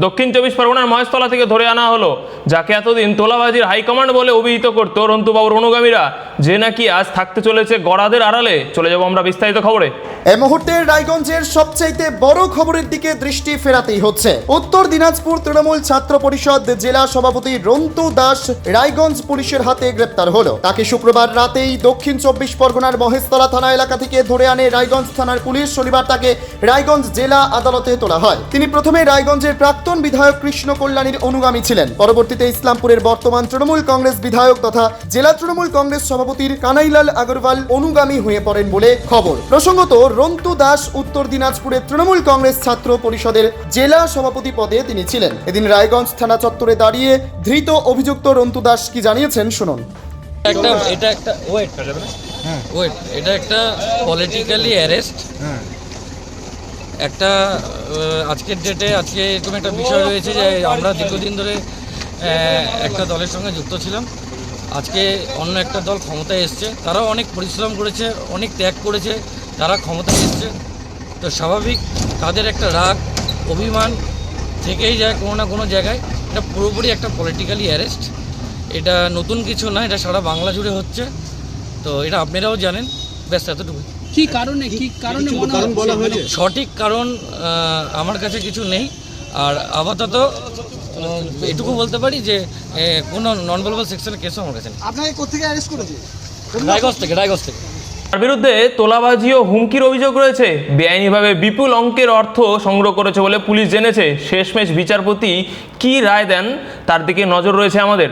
দক্ষিণ 24 পরগনার মহেশতলা থেকে ধরে আনা হলো যাকে এতদিন তোলাবাজির হাইকমান্ড বলে অভিহিত করত রন্তুবাবুর অনুগামীরা, যে নাকি আজ থাকতে চলেছে গড়াদের আড়ালে। চলে যাব আমরা বিস্তারিত খবরে। এই মুহূর্তে রায়গঞ্জের সবচাইতে বড় খবরের দিকে দৃষ্টি ফেরাতেই হচ্ছে। উত্তর দিনাজপুর তৃণমূল ছাত্র পরিষদ জেলা সভাপতি রন্তু দাস রায়গঞ্জ পুলিশের হাতে গ্রেপ্তার হলো। তাকে শুক্রবার রাতেই দক্ষিণ 24 পরগনার মহেশতলা থানা এলাকা থেকে ধরে আনে রায়গঞ্জ থানার পুলিশ। শনিবার তাকে রায়গঞ্জ জেলা আদালতে তোলা হয়। তিনি প্রথমে রায়গঞ্জের প্রাক্তন বিধায়ক কৃষ্ণ কল্যাণীর অনুগামী ছিলেন। পরবর্তীতে ইসলামপুরের বর্তমান তৃণমূল কংগ্রেস বিধায়ক তথা জেলা তৃণমূল কংগ্রেস সভাপতির কানাইলাল আগরওয়াল অনুগামী হয়ে পড়েন বলে খবর। প্রসঙ্গত, রন্তু দাস উত্তর দিনাজপুরের তৃণমূল কংগ্রেস ছাত্র পরিষদের জেলা সভাপতি পদে তিনি ছিলেন। এদিন রায়গঞ্জ থানা চত্বরে দাঁড়িয়ে ধৃত অভিযুক্ত রন্তু দাস কি জানিয়েছেন শুনুন। এটা একটা পলিটিক্যালি অ্যারেস্ট। একটা আজকের ডেটে আজকে এরকম একটা বিষয় রয়েছে যে আমরা দীর্ঘদিন ধরে একটা দলের সঙ্গে যুক্ত ছিলাম। আজকে অন্য একটা দল ক্ষমতায় এসছে, তারাও অনেক পরিশ্রম করেছে, অনেক ত্যাগ করেছে, তারা ক্ষমতায় এসছে। তো স্বাভাবিক তাদের একটা রাগ অভিমান থেকেই যায় কোনো না কোনো জায়গায়। এটা পুরোপুরি একটা পলিটিক্যালি অ্যারেস্ট। এটা নতুন কিছু না, এটা সারা বাংলা জুড়ে হচ্ছে। তো এটা আপনারাও জানেন। ব্যাস এতটুকু। কি কারণে বলা হয়েছে? সঠিক কারণ আমার কাছে কিছু নেই। আর আপাতত এটুকু বলতে পারি যে কোনো নন ভেলেবল সেকশনের কেসও আমার কাছে নেই। আপনাকে কোত্থেকে অ্যারেস্ট করেছে? রায়গঞ্জ থেকে। তার বিরুদ্ধে তোলাবাজি ও হুমকির অভিযোগ রয়েছে। বেআইনিভাবে বিপুল অঙ্কের অর্থ সংগ্রহ করেছে বলে পুলিশ জেনেছে। শেষমেশ বিচারপতি কি রায় দেন তার দিকে নজর রয়েছে আমাদের।